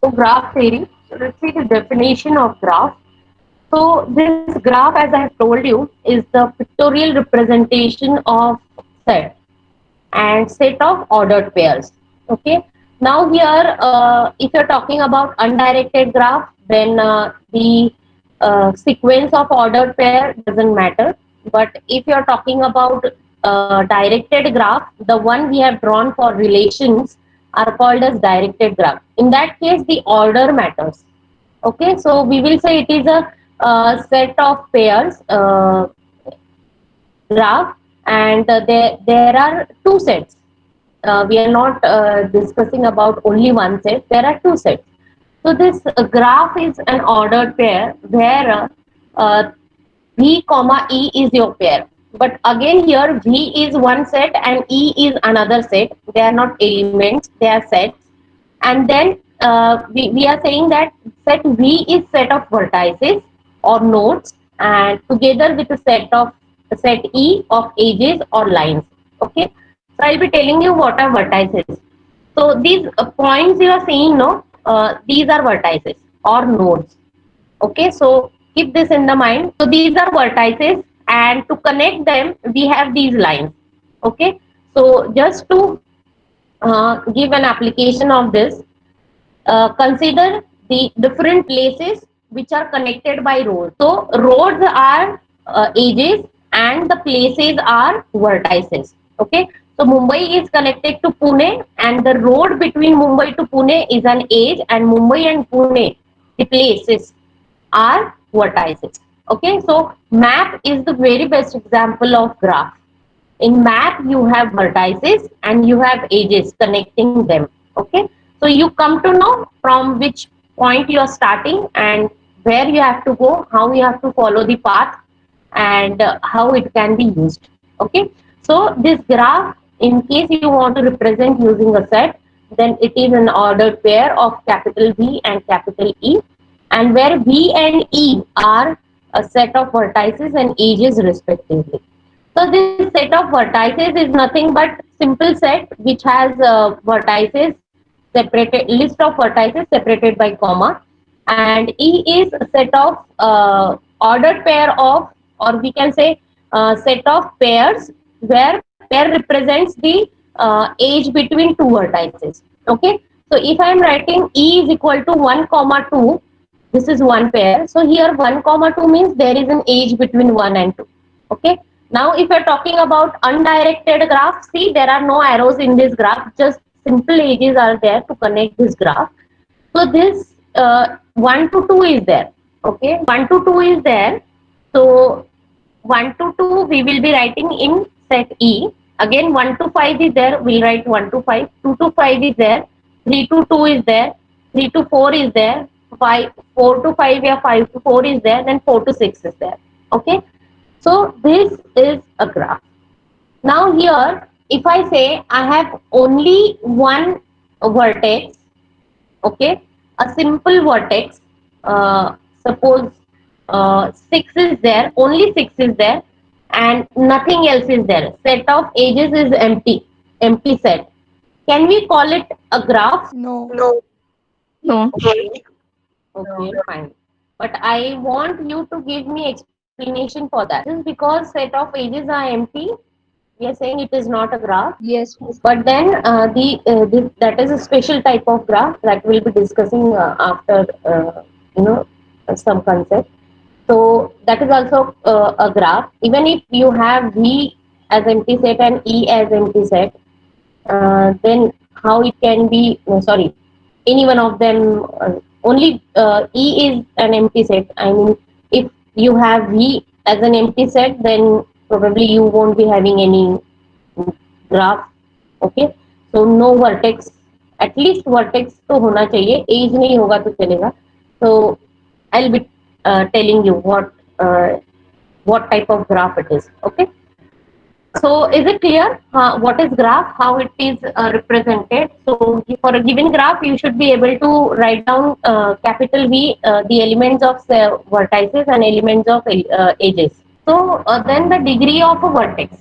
So graph theory. So let's see the definition of graph. So this graph, as I have told you, is the pictorial representation of set and set of ordered pairs. Okay. Now here, if you're talking about undirected graph, then the sequence of ordered pair doesn't matter. But if you're talking about directed graph, the one we have drawn for relations are called as directed graph. In that case, the order matters. Okay, so we will say it is a set of pairs graph, and there are two sets. We are not discussing about only one set. There are two sets. So this graph is an ordered pair where V comma E is your pair. But again here V is one set and E is another set. They are not elements, they are sets. And then we are saying that set V is set of vertices or nodes, and together with a set E of edges or lines. Okay. So I'll be telling you what are vertices. So these points you are seeing, no, these are vertices or nodes. Okay, so keep this in the mind. So these are vertices, and to connect them, we have these lines. Okay, so just to give an application of this, consider the different places which are connected by roads. So roads are edges and the places are vertices. Okay, so Mumbai is connected to Pune, and the road between Mumbai to Pune is an edge, and Mumbai and Pune, the places are vertices. Okay, so map is the very best example of graph. In map you have vertices and you have edges connecting them. Okay, so you come to know from which point you are starting and where you have to go, how you have to follow the path, and how it can be used. Okay, so this graph, in case you want to represent using a set, then it is an ordered pair of capital V and capital E, and where V and E are a set of vertices and edges respectively. So this set of vertices is nothing but simple set which has vertices separated, list of vertices separated by comma, and E is a set of ordered pair of, or we can say set of pairs where pair represents the edge between two vertices. Okay, so if I am writing E is equal to 1 comma 2, this is one pair. So here 1 comma 2 means there is an edge between 1 and 2. Okay, now if you're talking about undirected graph, see there are no arrows in this graph, just simple edges are there to connect this graph. So this 1 to 2 is there. Okay, 1 to 2 is there. So 1 to 2 we will be writing in set E. Again 1 to 5 is there, we'll write 1 to 5. 2 to 5 is there. 3 to 2 is there. 3 to 4 is there. 4 to 5, yeah, 5 to 4 is there. Then 4 to 6 is there. Okay, so this is a graph. Now here, if I say I have only one vertex, okay, a simple vertex, suppose 6 is there, only 6 is there, and nothing else is there. Set of edges is empty set. Can we call it a graph? No. No. No. Okay, okay, fine. But I want you to give me explanation for that. This is because set of edges are empty. We are saying it is not a graph. Yes. But then that is a special type of graph that we'll be discussing after some concept. So that is also a graph. Even if you have V as empty set and E as empty set, then how it can be? No, sorry, any one of them. Only E is an empty set. I mean, if you have V as an empty set, then probably you won't be having any graph. Okay, so no vertex, at least vertex तो होना चाहिए, as नहीं होगा तो चलेगा. So I'll be telling you what type of graph it is. Okay, so is it clear what is graph, how it is represented? So for a given graph you should be able to write down capital V, the elements of vertices and elements of edges. So then the degree of a vertex.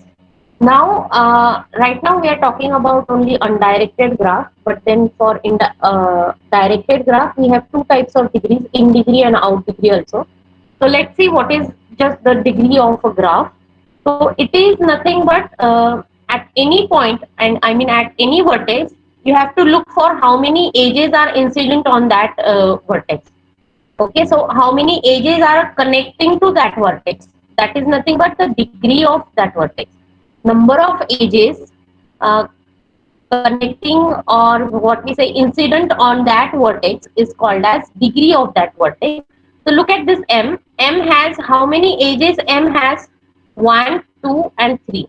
Now, right now we are talking about only undirected graph, but then for directed graph, we have two types of degrees, in degree and out degree also. So let's see what is just the degree of a graph. So it is nothing but at any point, and I mean at any vertex, you have to look for how many edges are incident on that vertex. Okay, so how many edges are connecting to that vertex? That is nothing but the degree of that vertex. Number of edges uh, connecting, or what we say incident on that vertex, is called as degree of that vertex. So look at this M. M has how many edges? M has 1, 2 and 3.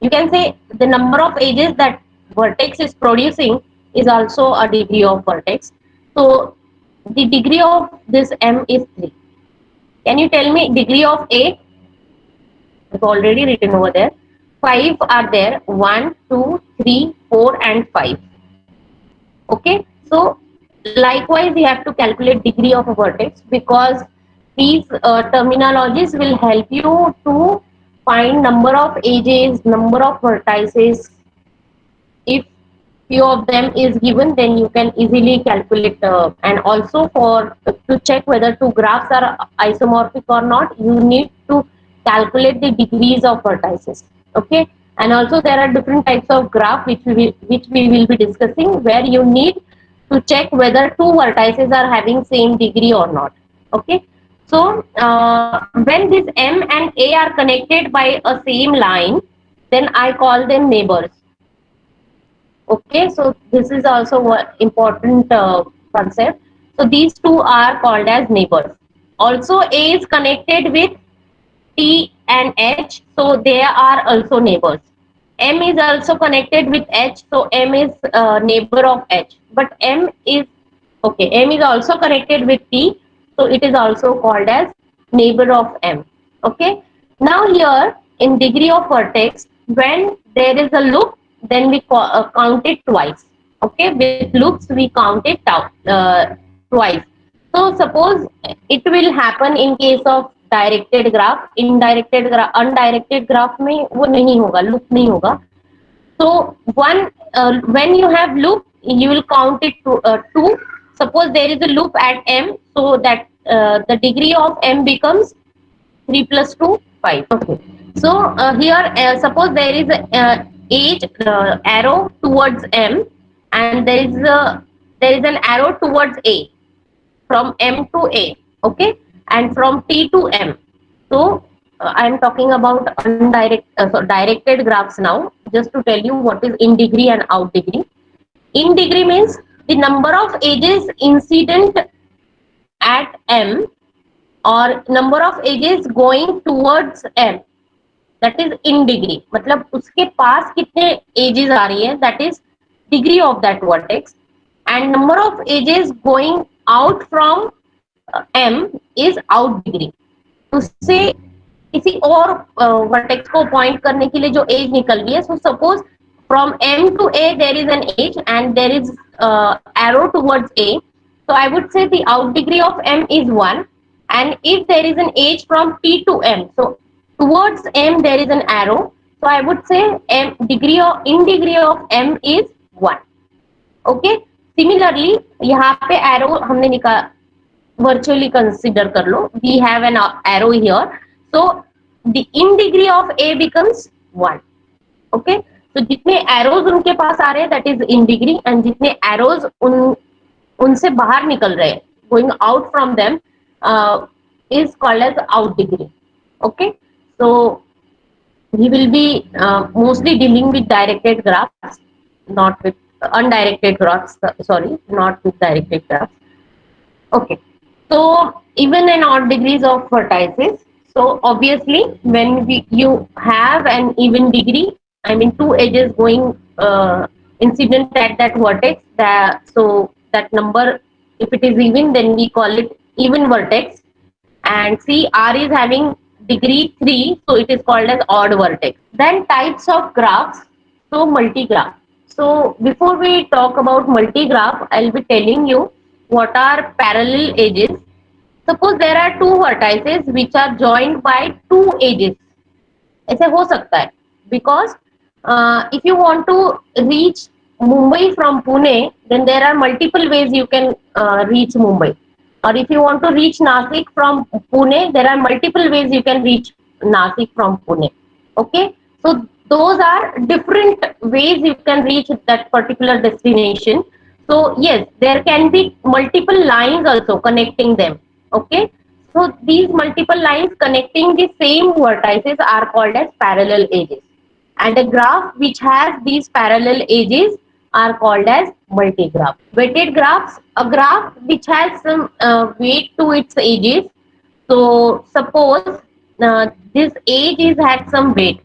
You can say the number of edges that vertex is producing is also a degree of vertex. So the degree of this M is 3. Can you tell me degree of A? It's already written over there. 5 are there. 1, 2, 3, 4 and 5. Okay. So likewise you have to calculate degree of a vertex, because these terminologies will help you to find number of edges, number of vertices. If few of them is given, then you can easily calculate, and also for to check whether two graphs are isomorphic or not, you need to calculate the degrees of vertices. Okay, and also there are different types of graph which we will be discussing, where you need to check whether two vertices are having same degree or not. Okay, so when this M and A are connected by a same line, then I call them neighbors. Okay, so this is also one important concept. So these two are called as neighbors. Also, A is connected with T and H, so they are also neighbors. M is also connected with H, so M is neighbor of H. But M is okay. M is also connected with T, so it is also called as neighbor of M. Okay. Now here in degree of vertex, when there is a loop, then we count it twice. Okay, with loops we count it twice. So suppose it will happen in case of directed graph, indirected graph, undirected graph में वो नहीं होगा, loop नहीं होगा. So one when you have loop, you will count it to 2. Suppose there is a loop at M, so that the degree of M becomes 3 plus 2, 5. Okay. So here suppose there is a edge arrow towards M, and there is an arrow towards A, from M to A. Okay, and from T to M. So I am talking about directed graphs now, just to tell you what is in degree and out degree. In degree means the number of edges incident at M, or number of edges going towards M, that is in degree. मतलब उसके पास कितने edges आ रही है, that is degree of that vertex. And number of edges going out from M is out degree. उससे किसी और vertex को point करने के लिए जो एज निकल रही है, so suppose from M to A there is an edge and there is arrow towards A, so I would say the out degree of M is 1. And if there is an edge from T to M, so towards M there is an arrow, so I would say M degree of in degree of M is 1. Okay, similarly यहाँ पे arrow हमने निकाला, virtually consider कर लो, we have an arrow here, so the in degree of A becomes 1. Okay, so जितने arrows उनके पास आ रहे हैं, that is in degree, and जितने arrows उनसे बाहर निकल रहे हैं, going out from them, is called as out degree. Okay, so we will be mostly dealing with directed graphs, not with undirected graphs, sorry, not with directed graphs. Okay, so even in odd degrees of vertices, so obviously when you have an even degree, I mean two edges going incident at that vertex, so that number, if it is even, then we call it even vertex. And see, R is having degree 3, so it is called as odd vertex. Then types of graphs, so multigraph. So before we talk about multigraph, I'll be telling you what are parallel edges. Suppose there are two vertices which are joined by two edges. ऐसे हो सकता है because If you want to reach Mumbai from Pune, then there are multiple ways you can reach Mumbai. Or if you want to reach Nasik from Pune, there are multiple ways you can reach Nasik from Pune. Okay, so those are different ways you can reach that particular destination. So yes, there can be multiple lines also connecting them. Okay, so these multiple lines connecting the same vertices are called as parallel edges, and a graph which has these parallel edges are called as multigraph. Weighted graphs, a graph which has some weight to its edges. So suppose this edge is had some weight,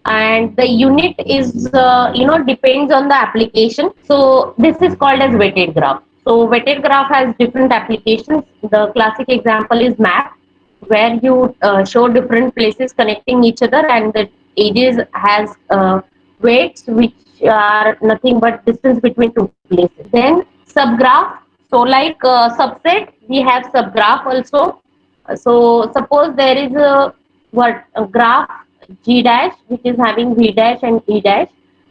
and the unit is depends on the application. So this is called as weighted graph. So weighted graph has different applications. The classic example is map, where you show different places connecting each other, and the edges has weights which are nothing but distance between two places. Then subgraph. So like subset, we have subgraph also. So suppose there is a graph G dash which is having V dash and E dash,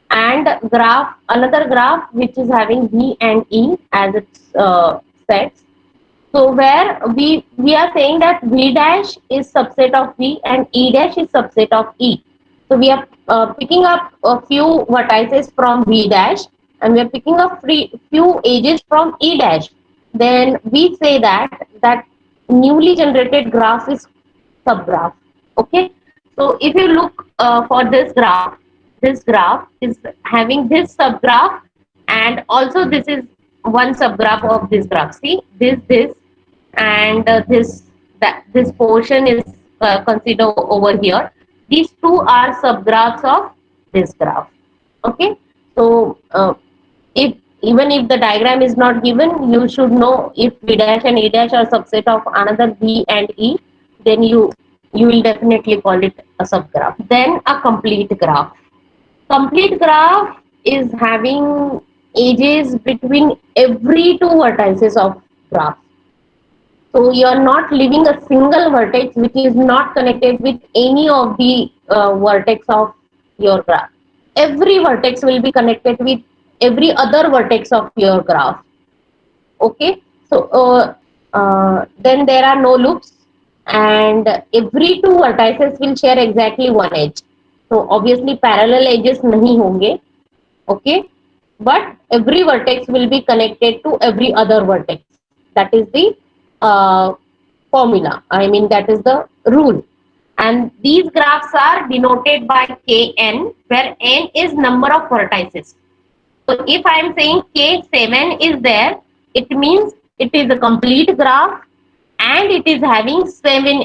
and graph another graph which is having V and E as its sets. So where we are saying that V dash is subset of V and E dash is subset of E. So we are picking up a few vertices from V dash, and we are picking up few edges from E dash. Then we say that newly generated graph is subgraph. Okay. So if you look for this graph is having this subgraph, and also this is one subgraph of this graph. See this and this portion is considered over here. These two are subgraphs of this graph. Okay, so if even if the diagram is not given, you should know if V dash and E dash are subset of another V and E, then you will definitely call it a subgraph. Then a complete graph. Complete graph is having edges between every two vertices of graph. So you are not leaving a single vertex which is not connected with any of the vertex of your graph. Every vertex will be connected with every other vertex of your graph. Okay, so then there are no loops, and every two vertices will share exactly one edge. So obviously parallel edges nahi honge. Okay, but every vertex will be connected to every other vertex. That is the uh, formula, I mean that is the rule. And these graphs are denoted by kn, where n is number of vertices. So if I am saying k7 is there, it means it is a complete graph, and it is having seven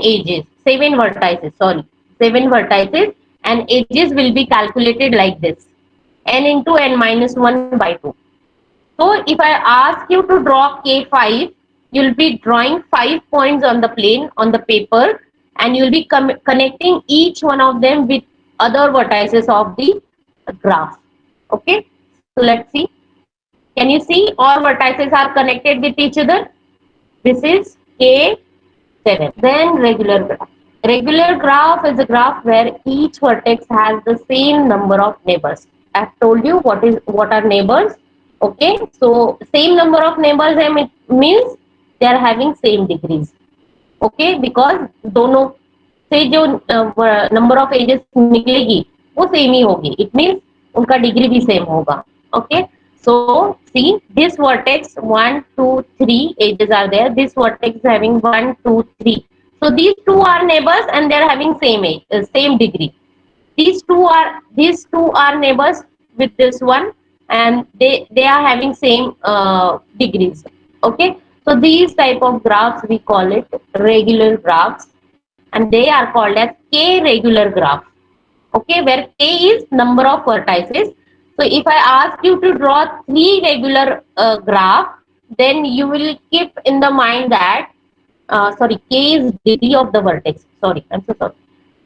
vertices, sorry, seven vertices, and edges will be calculated like this: n into n minus 1 by 2. So if I ask you to draw K5, you'll be drawing 5 points on the plane, on the paper, and you'll be connecting each one of them with other vertices of the graph. Okay, so let's see. Can you see all vertices are connected with each other? This is K7. Then regular graph. Regular graph is a graph where each vertex has the same number of neighbors. I've told you what are neighbors. Okay, so same number of neighbors means they are having same degrees. Okay, because दोनों से जो number of edges निकलेगी वो same ही होगी. It means उनका degree भी same होगा. Okay, so see this vertex 1, 2, 3 edges are there. This vertex is having 1, 2, 3. So these two are neighbors and they are having same age, same degree. These two are neighbors with this one, and they are having same degrees. Okay, so these type of graphs we call it regular graphs, and they are called as k regular graph. Okay, where k is number of vertices. So if I ask you to draw three regular graph, then you will keep in the mind that sorry, k is degree of the vertex. Sorry, I'm so sorry.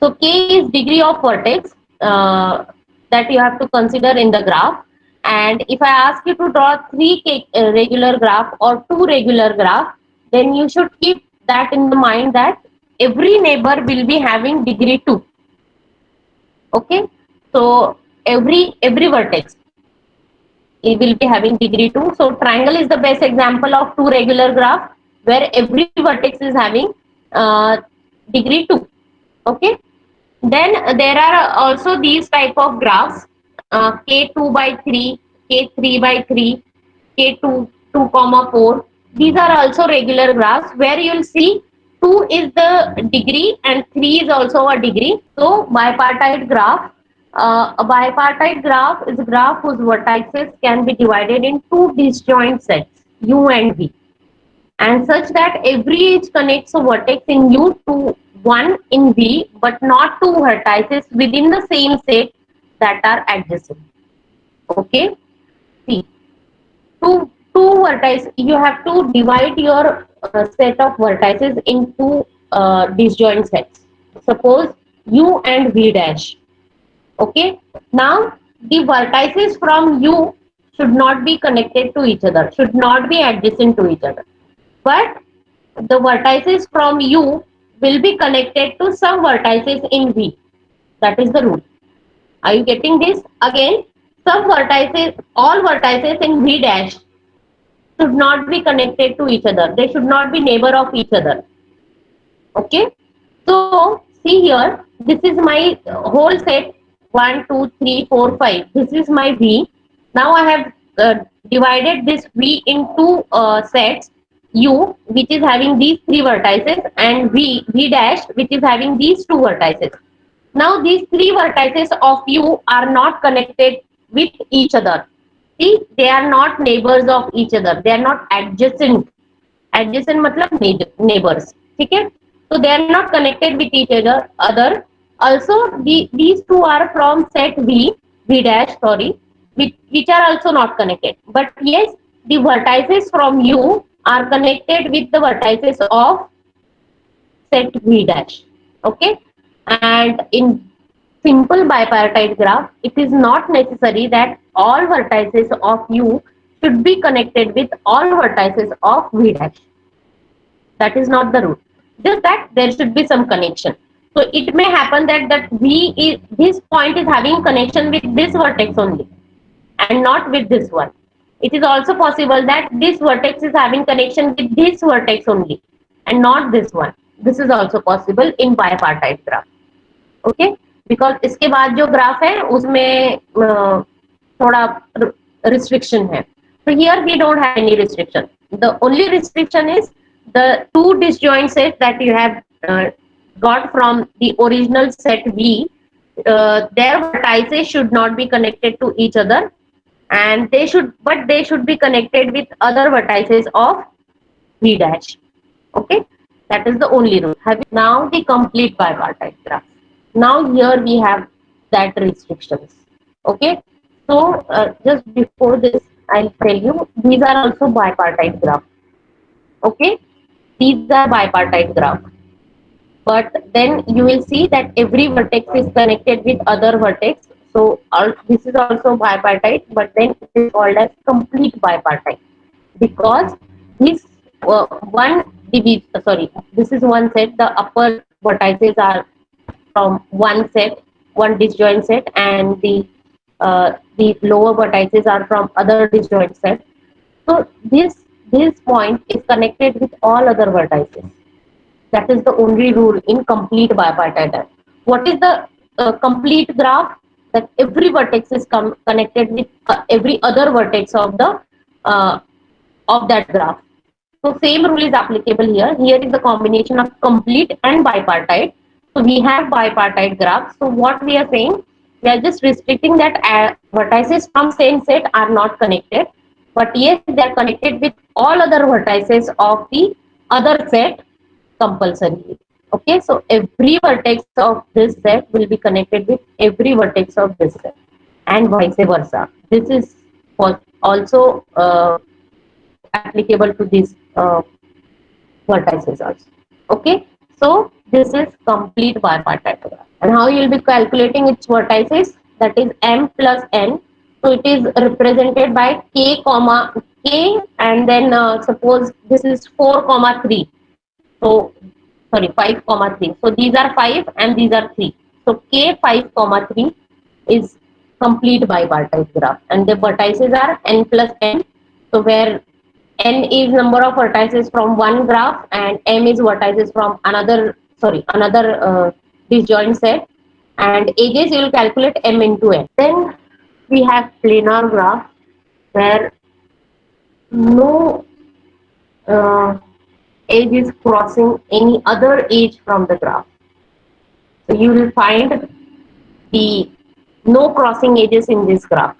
So k is degree of vertex that you have to consider in the graph. And if I ask you to draw three regular graph or two regular graph, then you should keep that in the mind that every neighbor will be having degree 2. Okay, so every vertex it will be having degree 2. So triangle is the best example of two regular graph where every vertex is having degree 2. Okay. Then there are also these type of graphs, K2 by 3, K3 by 3, K2 2 comma 4. These are also regular graphs where you will see 2 is the degree and 3 is also a degree. So bipartite graph, a bipartite graph is a graph whose vertices can be divided in two disjoint sets, U and V, and such that every edge connects a vertex in U to one in V, but not two vertices within the same set that are adjacent. Okay, see, two vertices. You have to divide your set of vertices into disjoint sets. Suppose U and V dash. Okay, now the vertices from U should not be connected to each other, should not be adjacent to each other, but the vertices from U will be connected to some vertices in V. That is the rule. Are you getting this? Again, some vertices, all vertices in V dash should not be connected to each other. They should not be neighbor of each other. Okay. So see here, this is my whole set 1, 2, 3, 4, 5. This is my V. Now I have divided this V into sets U, which is having these three vertices, and V dash, which is having these two vertices. Now these three vertices of U are not connected with each other. See, they are not neighbors of each other. They are not adjacent. Adjacent मतलब neighbors. ठीक है? So they are not connected with each other. Also, these two are from set V dash, sorry, which are also not connected. But yes, the vertices from U are connected with the vertices of set V dash. Okay, and in simple bipartite graph, it is not necessary that all vertices of U should be connected with all vertices of V dash. That is not the rule. Just that there should be some connection. So it may happen that this point is having connection with this vertex only and not with this one. It is also possible that this vertex is having connection with this vertex only and not this one. This is also possible in bipartite graph. Okay, because इसके बाद जो graph है उसमें थोड़ा restriction है. So here we don't have any restriction. The only restriction is the two disjoint sets that you have got from the original set V. Their vertices should not be connected to each other, and they should be connected with other vertices of V dash. Okay, that is the only rule. Now the complete bipartite graph. Now here we have that restrictions. Okay, so just before this, I'll tell you these are also bipartite graph. Okay, these are bipartite graph. But then you will see that every vertex is connected with other vertex. So this is also bipartite, but then it is called as complete bipartite because this one division. Sorry, this is one set. The upper vertices are from one set, one disjoint set, and the lower vertices are from other disjoint set. So this point is connected with all other vertices. That is the only rule in complete bipartite. What is the complete graph? That every vertex is connected with every other vertex of that graph. So same rule is applicable here. Here is the combination of complete and bipartite. So we have bipartite graph. So what we are saying, we are just restricting that vertices from same set are not connected, but yes, they are connected with all other vertices of the other set compulsorily. Okay, so every vertex of this set will be connected with every vertex of this set, and vice versa. This is also applicable to these vertices also. Okay, so this is complete bipartite graph. And how you will be calculating its vertices? That is m plus n. So it is represented by k comma k, and then suppose this is 4 comma 3. So sorry, 5 comma 3. So these are 5 and these are 3. So k 5 comma 3 is complete bipartite graph, and the vertices are n plus m. So where n is number of vertices from one graph and m is vertices from another disjoint set, and edges you will calculate m into n. Then we have planar graph where no uh, edge is crossing any other edge from the graph. So you will find the no crossing edges in this graph.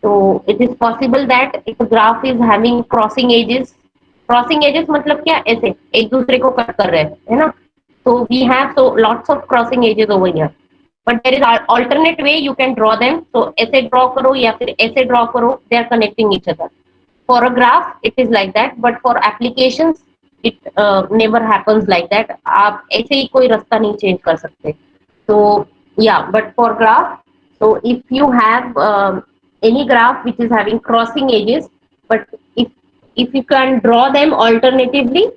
So it is possible that if a graph is having crossing edges मतलब क्या ऐसे एक दूसरे को cut कर रहे हैं है ना. So we have so lots of crossing edges over here, but there is an alternate way you can draw them. So ऐसे draw करो या फिर ऐसे draw करो, they are connecting each other. For a graph it is like that, but for applications it never happens like that. आप ऐसे ही कोई रास्ता नहीं change कर सकते. So yeah, but for graph, so if you have any graph which is having crossing edges, but if you can draw them alternatively,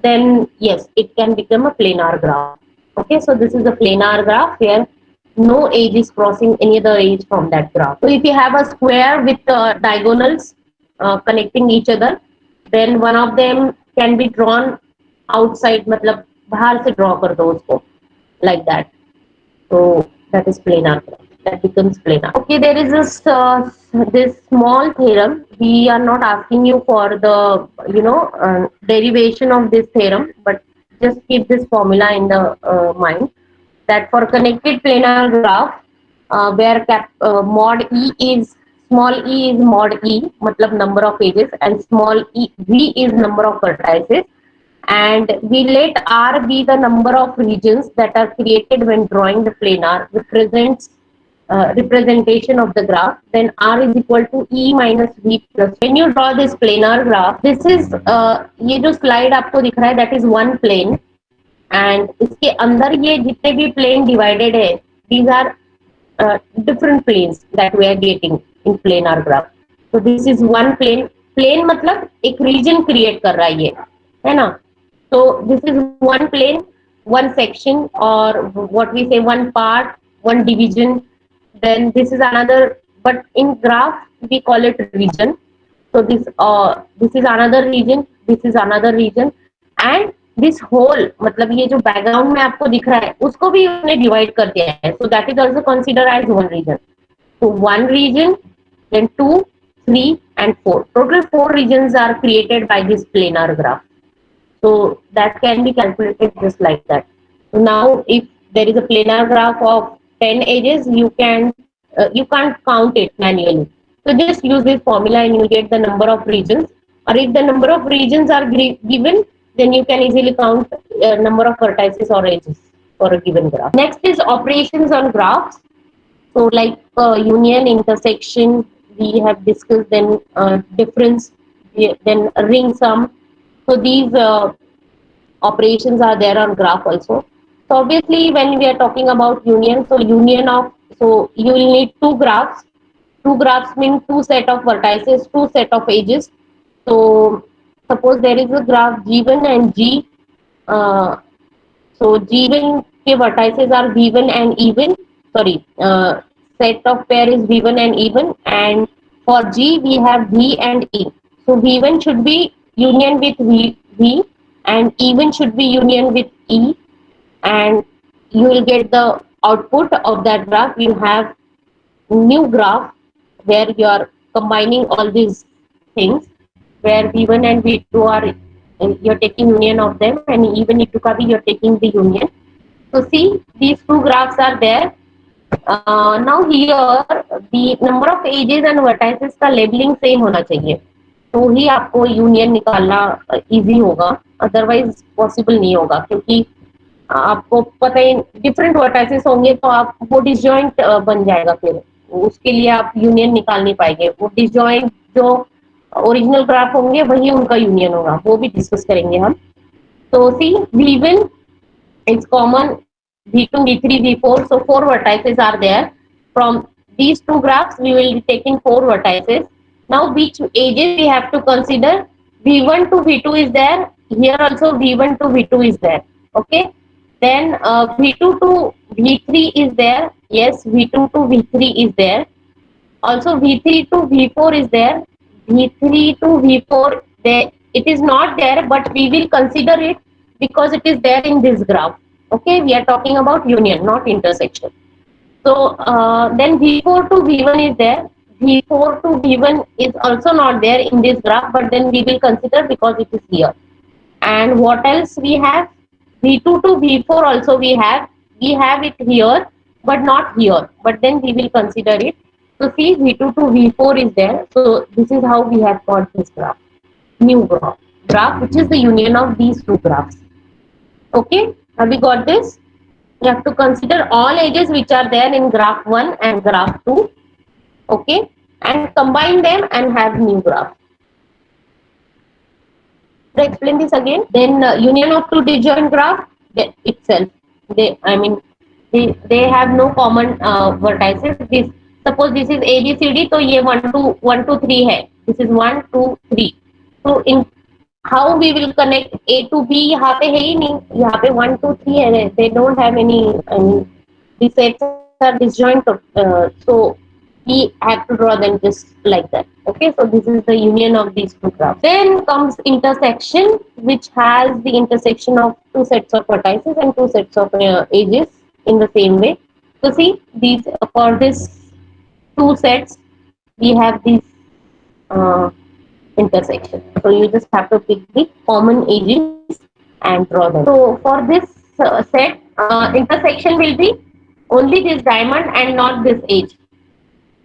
then yes, it can become a planar graph. Okay, so this is a planar graph where no edge is crossing any other edge from that graph. So if you have a square with diagonals connecting each other, then one of them can be drawn outside, मतलब बाहर से draw कर दो उसको like that. So that is planar graph. That becomes planar. Okay, there is this small theorem. We are not asking you for the derivation of this theorem, but just keep this formula in the mind that for connected planar graph, where mod e is mod e, matlab number of edges, and small e v is number of vertices, and we let R be the number of regions that are created when drawing the planar representation of the graph, then R is equal to E minus V plus. When you draw this planar graph, this is ये जो slide आपको दिख रहा है, that is one plane, and इसके अंदर ये जितने भी plane divided है, these are different planes that we are getting in planar graph. So this is one plane. Plane मतलब एक region create कर रहा है ये, है ना. So this is one plane, one section, or what we say one part, one division. Then this is another, but in graph we call it region. So this is another region, this is another region, and this whole मतलब ये जो background में आपको दिख रहा है उसको भी हमने divide कर दिया है. So that is also considered as one region. So one region, then 2, 3 and 4. Total 4 regions are created by this planar graph. So that can be calculated just like that. So now if there is a planar graph of 10 edges, you can't count it manually. So just use this formula and you get the number of regions. Or if the number of regions are given, then you can easily count number of vertices or edges for a given graph. Next is operations on graphs. So like union, intersection, we have discussed, then difference, then ring sum. So these operations are there on graph also. So obviously when we are talking about union, so you will need two graphs. Two graphs mean two set of vertices, two set of edges. So suppose there is a graph G1 and G. So G1 के vertices are V1 and even. Sorry, set of pair is V1 and even, and for G we have V and E. So V1 should be union with V, and even should be union with E, and you will get the output of that graph. You have new graph where you are combining all these things, where V1 and V2 are you're taking union of them, and even if you're taking the union. So see, these two graphs are there. Now here the number of edges and vertices का labeling same होना चाहिए, तो ही आपको union निकालना easy होगा, otherwise possible नहीं होगा, क्योंकि आपको पता ही डिफरेंट वर्टाइसेस होंगे तो आप वो डिसजॉइंट बन जाएगा, फिर उसके लिए आप यूनियन निकाल नहीं पाएंगे. वो डिसजॉइंट जो ओरिजिनल ग्राफ होंगे वही उनका यूनियन होगा, वो भी डिस्कस करेंगे हम. तो सी V1 is common, V2, V3, V4. So 4 vertices are there. From these two graphs, we will be taking 4 vertices. Now which edges we have to consider? V1 to V2 is there. Here also V1 to V2 is there. Okay. Then V2 to V3 is there. Yes, V2 to V3 is there. Also V3 to V4 is there. V3 to V4, there it is not there, but we will consider it because it is there in this graph. Okay, we are talking about union, not intersection. So then V4 to V1 is there. V4 to V1 is also not there in this graph, but then we will consider because it is here. And what else we have? V2 to V4 also we have. We have it here, but not here. But then we will consider it. So see, V2 to V4 is there. So this is how we have got this graph. New graph, which is the union of these two graphs. Okay, have we got this? You have to consider all edges which are there in graph 1 and graph 2. Okay, and combine them and have new graph. To explain this again, then union of two disjoint graph itself. They have no common vertices. This suppose this is ABCD, so ये 1 2 3 है. This is 1 2 3. So in how we will connect A to B, यहाँ पे है ही नहीं, यहाँ पे 1 2 3 है. They don't have any. I mean, the sets are disjoint. So we have to draw them just like that. Okay, so this is the union of these two graphs. Then comes intersection, which has the intersection of two sets of vertices and two sets of edges in the same way. So see, these for this two sets we have these uh, intersection. So you just have to pick the common edges and draw them. So for this set, intersection will be only this diamond and not this edge.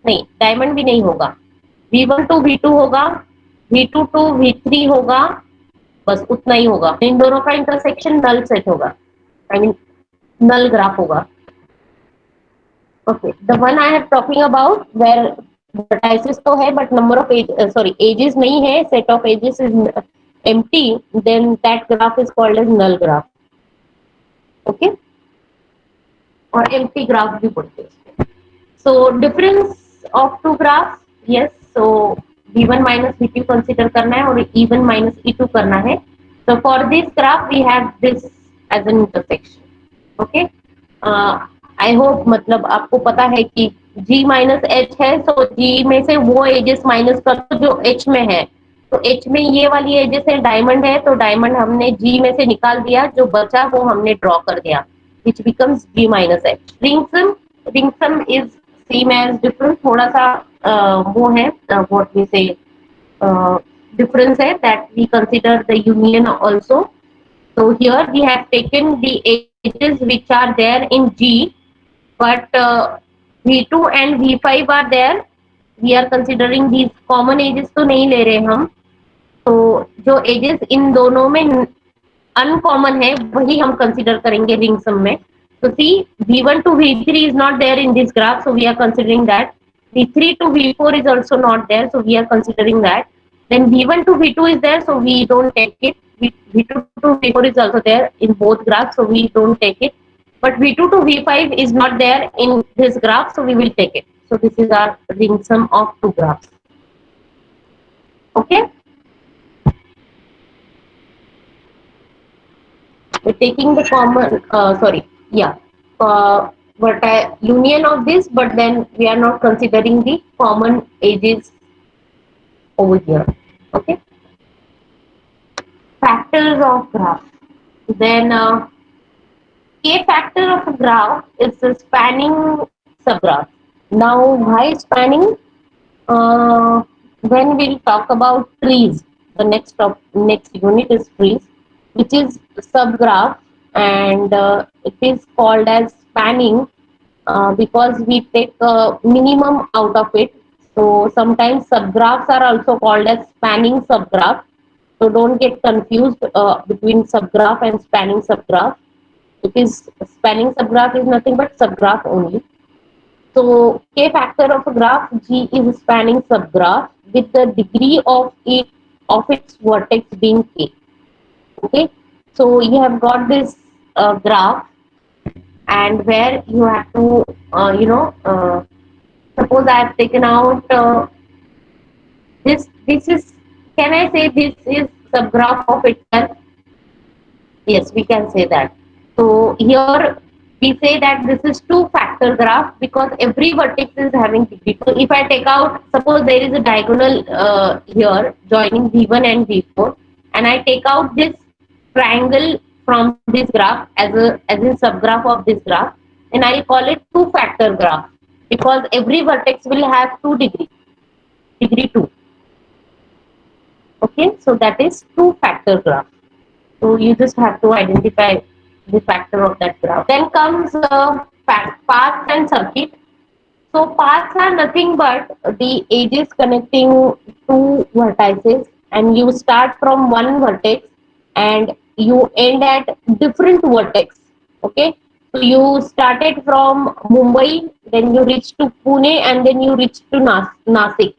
नहीं, diamond भी नहीं होगा. V1 to V2 होगा, V2 to V3 होगा, बस उतना ही होगा. इन दोनों का इंटरसेक्शन नल सेट होगा. I mean null graph होगा. Okay, the one I am talking about where vertices तो है but number of edges नहीं है, set of edges is empty, then that graph is called as null graph. Okay, और empty graph भी बोलते हैं. So difference of two graphs, yes. So V1 minus V2 consider करना है और E1 minus E2 करना है. So for this graph we have this as an intersection. Okay. I hope मतलब आपको पता है कि G माइनस एच है, तो G में से वो एजेस माइनस कर दो जो H में है. तो H में ये वाली एजेस है, डायमंड है, तो डायमंड हमने G में से निकाल दिया, जो बचा वो हमने ड्रॉ कर दिया, which becomes G minus H. Ring sum is same as difference. थोड़ा सा वो है व्हाट वी से difference है that we consider the union also. So here we have taken the edges which are there in G, but V2 and V5 are there. We are considering these common edges तो नहीं ले रहे हम. तो जो edges इन दोनों में uncommon है वही हम consider करेंगे ring sum में. So see, V1 to V3 is not there in this graph, so we are considering that. V3 to V4 is also not there, so we are considering that. Then V1 to V2 is there, so we don't take it. V2 to V4 is also there in both graphs, so we don't take it. But V2 to V5 is not there in this graph, so we will take it. So this is our ring sum of two graphs. Okay. We're taking the common, union of this, but then we are not considering the common edges over here. Okay. Factors of graph. Then K factor of a graph is the spanning subgraph. Now, why spanning? When we'll talk about trees, the next unit is trees, which is subgraph, and it is called as spanning because we take a minimum out of it. So sometimes subgraphs are also called as spanning subgraph. So don't get confused between subgraph and spanning subgraph. It is spanning subgraph is nothing but subgraph only. So K factor of a graph, G is a spanning subgraph with the degree of its vertex being K. Okay, so you have got this graph, and where you have to suppose I have taken out this is, can I say this is subgraph of itself? Yes, we can say that. So here we say that this is two factor graph because every vertex is having degree. So if I take out, suppose there is a diagonal here joining V1 and V4, and I take out this triangle from this graph as a subgraph of this graph, and I call it two factor graph because every vertex will have 2 degree, degree 2. Okay, so that is two factor graph. So you just have to identify the factor of that graph. Then comes paths and circuit. So paths are nothing but the edges connecting two vertices, and you start from one vertex and you end at different vertex. Okay, so you started from Mumbai, then you reach to Pune, and then you reach to Nasik.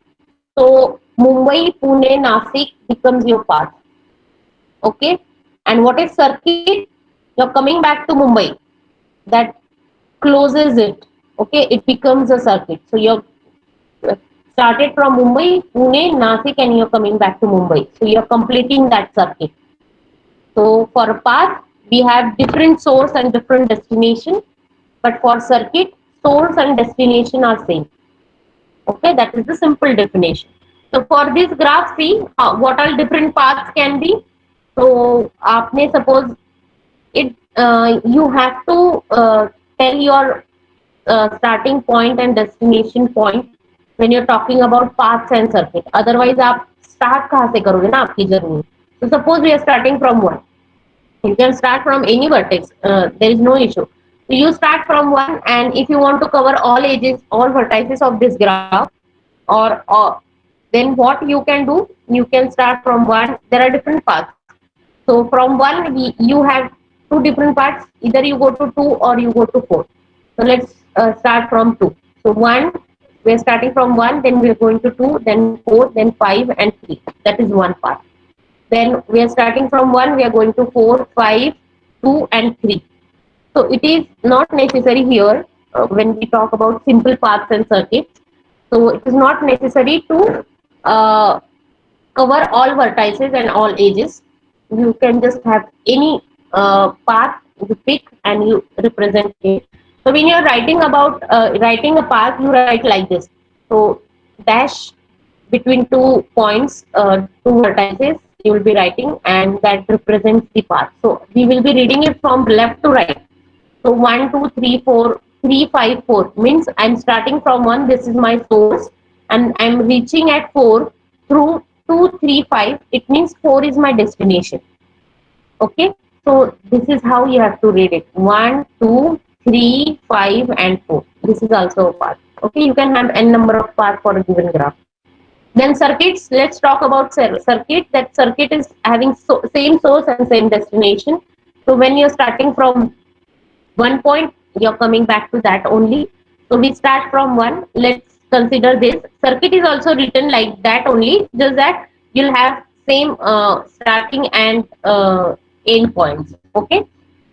So Mumbai, Pune, Nasik becomes your path. Okay, and what is circuit? You're coming back to Mumbai, that closes it. Okay, it becomes a circuit. So you're started from Mumbai, Pune, Nasik, and you're coming back to Mumbai. So you're completing that circuit. So for a path, we have different source and different destination, but for circuit, source and destination are same. Okay, that is the simple definition. So for this graph, see what all different paths can be. So आपने suppose it you have to tell your starting point and destination point when you're talking about paths and circuit. Otherwise आप start कहाँ से करोगे ना आपकी journey. So suppose we are starting from one. You can start from any vertex. There is no issue. So you start from one, and if you want to cover all edges, all vertices of this graph, or then what you can do? You can start from one. There are different paths. So from one, you have two different parts. Either you go to two or you go to four. So let's start from two. So one, we are starting from one, then we are going to two, then four, then five, and three. That is one part. Then we are starting from one, we are going to four, five, two, and three. So it is not necessary here when we talk about simple paths and circuits. So it is not necessary to cover all vertices and all edges. You can just have any path you pick and you represent it. So when you are writing about writing a path, you write like this. So dash between 2 points, 2 vertices you will be writing, and that represents the path. So we will be reading it from left to right. So 1, 2, 3, 4, 3, 5, 4 means I'm starting from 1. This is my source, and I'm reaching at 4 through 2, 3, 5. It means 4 is my destination. Okay, so this is how you have to read it: 1, 2, 3, 5, and 4. This is also a path. Okay, you can have n number of paths for a given graph. Then circuits. Let's talk about circuit. That circuit is having same source and same destination. So when you're starting from one point, you're coming back to that only. So we start from one. Let's consider this circuit is also written like that only, just that you'll have same starting and end points. Okay,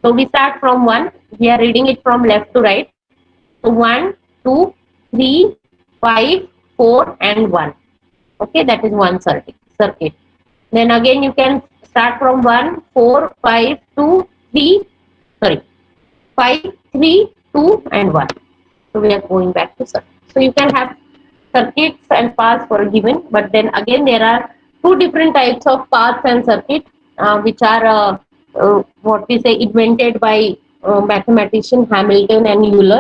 so we start from one. We are reading it from left to right. So 1, 2, 3, 5, 4, and 1. Okay, that is one circuit. Then again you can start from 1, 4, 5, 2, 3, sorry, 5, 3, 2, and 1. So we are going back to circuit. So you can have circuits and paths for a given, but then again there are two different types of paths and circuit, which are what we say invented by mathematician Hamilton and Euler.